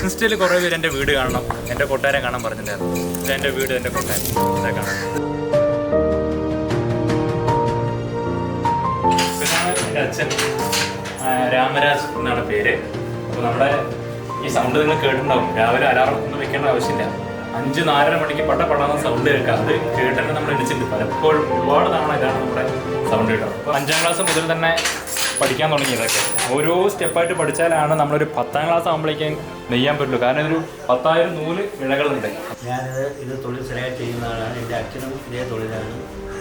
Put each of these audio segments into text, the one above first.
ഇൻസ്റ്റയിൽ കുറേ പേര് എൻ്റെ വീട് കാണണം, എൻ്റെ കൊട്ടാരം കാണാൻ പറഞ്ഞിട്ടുണ്ടായിരുന്നു. ഇതെൻ്റെ വീട്, എൻ്റെ കൊട്ടാരം, ഇതാ കാണാം. പിന്നെ എൻ്റെ അച്ഛൻ രാമരാജ് എന്നാണ് പേര്. അപ്പോൾ നമ്മുടെ ഈ സൗണ്ട് നിങ്ങൾ കേട്ടിട്ടുണ്ടാവും. രാവിലെ അലാറം ഒന്നും വെക്കേണ്ട ആവശ്യമില്ല. 5-4:30 മണിക്ക് പടപടാന്ന് സൗണ്ട് കേൾക്കാം. അത് കേട്ടിട്ട് നമ്മൾ എണിച്ചിട്ടുണ്ട് പലപ്പോഴും. ഒരുപാട് തവണ ഇതാണ് നമ്മുടെ സൗണ്ട് കേട്ടോ. അപ്പോൾ 5ാം ക്ലാസ് മുതൽ തന്നെ പഠിക്കാൻ തുടങ്ങി. ഇതൊക്കെ ഓരോ സ്റ്റെപ്പായിട്ട് പഠിച്ചാലാണ് നമ്മളൊരു 10ാം ക്ലാസ് ആകുമ്പോഴേക്കും നെയ്യാൻ പറ്റുള്ളൂ. കാരണം ഇതൊരു 10,000 നൂല് ഇഴകളുണ്ട്. ഞാനിത് തൊഴിൽ സ്ഥിരമായിട്ട് ചെയ്യുന്ന ആളാണ്. എൻ്റെ അച്ഛനും ഇതേ തൊഴിലാണ്.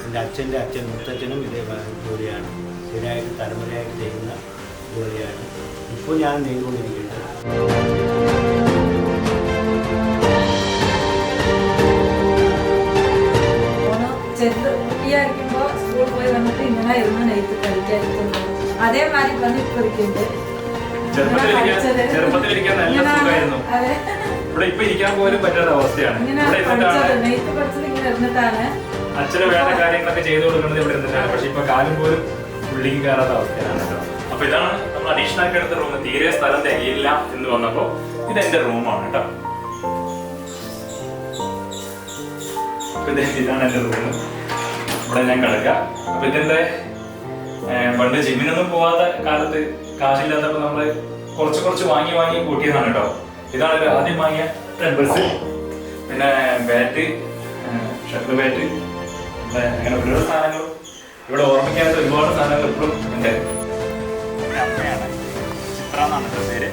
എൻ്റെ അച്ഛൻ്റെ അച്ഛൻ മുത്തച്ഛനും ഇതേ ജോലിയാണ്. സ്ഥിരമായിട്ട് തലമുറയായിട്ട് ചെയ്യുന്ന ജോലിയാണ്. ഇപ്പോൾ ഞാൻ നെയ്തുകൊണ്ടിരിക്കുന്നത്. കുട്ടിയായിരിക്കുമ്പോൾ സ്കൂളിൽ പോയി വന്നിട്ട് ഇങ്ങനെ ഇരുന്ന് നെയ്ത്ത് കളിക്കാതിരിക്കുന്നു. അതേമാതിരി വന്ന് ഇപ്പൊ ഇരിക്കുന്നത്. നെയ്ത്ത് പഠിച്ചത് ഇങ്ങനെ ഇരുന്നിട്ടാണ്. അച്ഛന് വേണ്ട കാര്യങ്ങളൊക്കെ ചെയ്തു കൊടുക്കുന്നത് ഇവിടെ ഇരുന്നിട്ടാണ്. പക്ഷെ ഇപ്പൊ കാലം പോലും ഉള്ളിക്ക് കയറാത്ത അവസ്ഥയാണ് കേട്ടോ. അപ്പൊ ഇതാണ് നമ്മൾ അഡീഷണൽ ആക്കി എടുത്ത റൂം. തീരെ സ്ഥലം തികയില്ല എന്ന് വന്നപ്പോ ഇത് എന്റെ റൂമാണ് കേട്ടോ. ഇതാണ് എന്റെ റൂം. ഇവിടെ ഞാൻ കിടക്കുക. അപ്പൊ ഇതിന്റെ പണ്ട് ജിമ്മിനൊന്നും പോവാത്ത കാലത്ത് കാശില്ലാത്തപ്പോ നമ്മള് കുറച്ച് വാങ്ങി കൂട്ടിയതാണ് കേട്ടോ. ഇതാണ് ആദ്യം വാങ്ങിയ ടെമ്പൽസ്. പിന്നെ ബാറ്റ്, ഷട്ടിൽ ബാറ്റ്, അങ്ങനെ ഓരോ സാധനങ്ങളും ഇവിടെ ഓർമ്മിക്കാത്ത ഒരുപാട് സാധനങ്ങൾ ഇപ്പോഴും ഉണ്ട്. അമ്മയാണ്, ചിത്ര എന്നാണ് എൻ്റെ പേര്.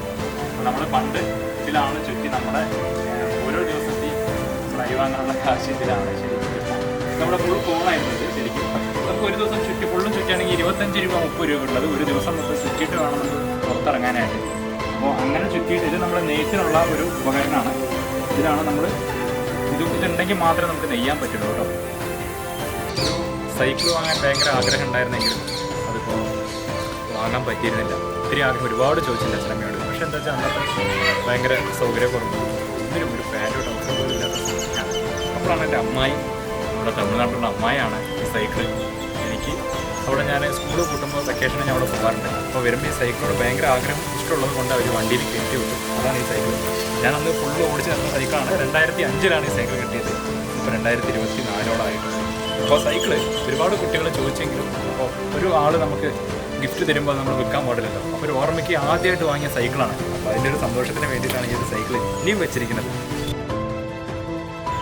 നമ്മൾ പണ്ട് ഇതിലാണ് ചുറ്റി നമ്മുടെ ഓരോ ദിവസത്തെയും ലൈവാങ്ങാനുള്ള കാശ് ഇതിലാണ്. ശരിക്കും നമ്മുടെ ഫുൾ ഫോണായിരുന്നത്. ശരിക്കും നമുക്ക് ഒരു ദിവസം ഫുള്ളും ചുറ്റുകയാണെങ്കിൽ 25 രൂപ 30 രൂപ ഉള്ളത്. ഒരു ദിവസം മൊത്തം ചുറ്റിയിട്ട് വേണം നമ്മൾ പുറത്തിറങ്ങാനായിട്ട്. അപ്പോൾ അങ്ങനെ ചുറ്റിയിട്ട് ഇത് നമ്മുടെ നെയ്ത്തിനുള്ള ഒരു ഉപകരണമാണ്. ഇതിലാണ് നമ്മൾ ഇതുണ്ടെങ്കിൽ മാത്രമേ നമുക്ക് നെയ്യാൻ പറ്റുള്ളൂ കേട്ടോ. ഒരു സൈക്കിൾ വാങ്ങാൻ ഭയങ്കര ആഗ്രഹം ഉണ്ടായിരുന്നെങ്കിലും അതിപ്പോൾ വാങ്ങാൻ പറ്റിയിരുന്നില്ല. ഒത്തിരി ആഗ്രഹം ഒരുപാട് ചോദിച്ചില്ല അച്ഛനമ്മയോട്. പക്ഷെ എന്താ വെച്ചാൽ അന്നത്തെ ഭയങ്കര സൗകര്യക്കുറവ്. ഇതിനും ഒരു പാൻറ്റോ ടൗസർ പോലും ഇല്ലാത്ത സമയത്താണ്. അപ്പോഴാണ് എൻ്റെ അമ്മായി, നമ്മുടെ തമിഴ്നാട്ടിലുള്ള അമ്മായിയാണ് ഈ സൈക്കിൾ എനിക്ക്. അവിടെ ഞാൻ സ്കൂളിൽ കൂട്ടുമ്പോൾ വെക്കേഷന് ഞാൻ അവിടെ പോകാറുണ്ട്. അപ്പോൾ വരുമ്പോൾ ഈ സൈക്കിളോട് ഭയങ്കര ആഗ്രഹം ഇഷ്ടമുള്ളത് കൊണ്ട് അവർ വണ്ടിയിൽ കയറ്റി വിട്ടു. അതാണ് ഈ സൈക്കിൾ. ഞാനന്ന് ഫുള്ള് ഓടിച്ച് നടന്ന സൈക്കിളാണ്. 2005 ഈ സൈക്കിൾ കിട്ടിയത്. ഇപ്പോൾ 2024 അപ്പോൾ സൈക്കിള് ഒരുപാട് കുട്ടികൾ ചോദിച്ചെങ്കിലും അപ്പോൾ ഒരു ആൾ നമുക്ക് ഗിഫ്റ്റ് തരുമ്പോൾ നമ്മൾ വിൽക്കാൻ പാടില്ലല്ലോ. അപ്പോൾ ഒരു ഓർമ്മയ്ക്ക് ആദ്യമായിട്ട് വാങ്ങിയ സൈക്കിളാണ്. അപ്പോൾ അതിൻ്റെ ഒരു സന്തോഷത്തിന് വേണ്ടിയിട്ടാണ് ഈ ഒരു സൈക്കിൾ ഇനിയും വെച്ചിരിക്കുന്നത്.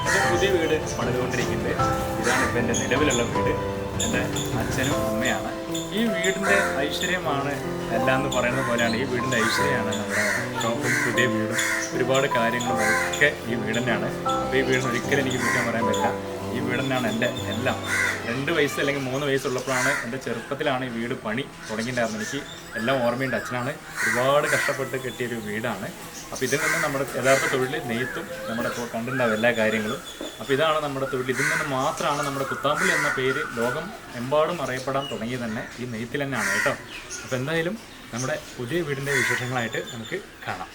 എൻ്റെ പുതിയ വീട് പണിതുകൊണ്ടിരിക്കുന്നത്. ഇതാണ് ഇപ്പോൾ എൻ്റെ നിലവിലുള്ള വീട്. എൻ്റെ അച്ഛനും അമ്മയാണ്. ഈ വീടിൻ്റെ ഐശ്വര്യമാണ് എല്ലാം എന്ന് പറയുന്നത് പോലെയാണ്. ഈ വീടിൻ്റെ ഐശ്വര്യമാണ് നമ്മുടെ ഷോപ്പും പുതിയ വീടും ഒരുപാട് കാര്യങ്ങളും ഒക്കെ ഈ വീട് തന്നെയാണ്. അപ്പോൾ ഈ വീടിന് ഒരിക്കലും എനിക്ക് കുറ്റം പറയാൻ പറ്റില്ല. ഈ വീട് തന്നെയാണ് എൻ്റെ എല്ലാം. 2 വയസ്സ് അല്ലെങ്കിൽ 3 വയസ്സുള്ളപ്പോഴാണ് എൻ്റെ ചെറുപ്പത്തിലാണ് ഈ വീട് പണി തുടങ്ങിയിട്ടുണ്ടായിരുന്നത്. എനിക്ക് എല്ലാം ഓർമ്മയുണ്ട്. അച്ഛനാണ് ഒരുപാട് കഷ്ടപ്പെട്ട് കെട്ടിയൊരു വീടാണ്. അപ്പോൾ ഇതിൽ നിന്ന് നമ്മുടെ യഥാർത്ഥ തൊഴിൽ നെയ്ത്തും നമ്മുടെ ഇപ്പോൾ കണ്ടിട്ടുണ്ടാവും എല്ലാ കാര്യങ്ങളും. അപ്പോൾ ഇതാണ് നമ്മുടെ തൊഴിൽ. ഇതിൽ നിന്ന് മാത്രമാണ് നമ്മുടെ കുത്താമ്പുള്ളി എന്ന പേര് ലോകം എമ്പാടും അറിയപ്പെടാൻ തുടങ്ങിയത് തന്നെ ഈ നെയ്ത്തിൽ തന്നെയാണ് കേട്ടോ. അപ്പോൾ എന്തായാലും നമ്മുടെ പുതിയ വീടിൻ്റെ വിശേഷങ്ങളായിട്ട് നമുക്ക് കാണാം.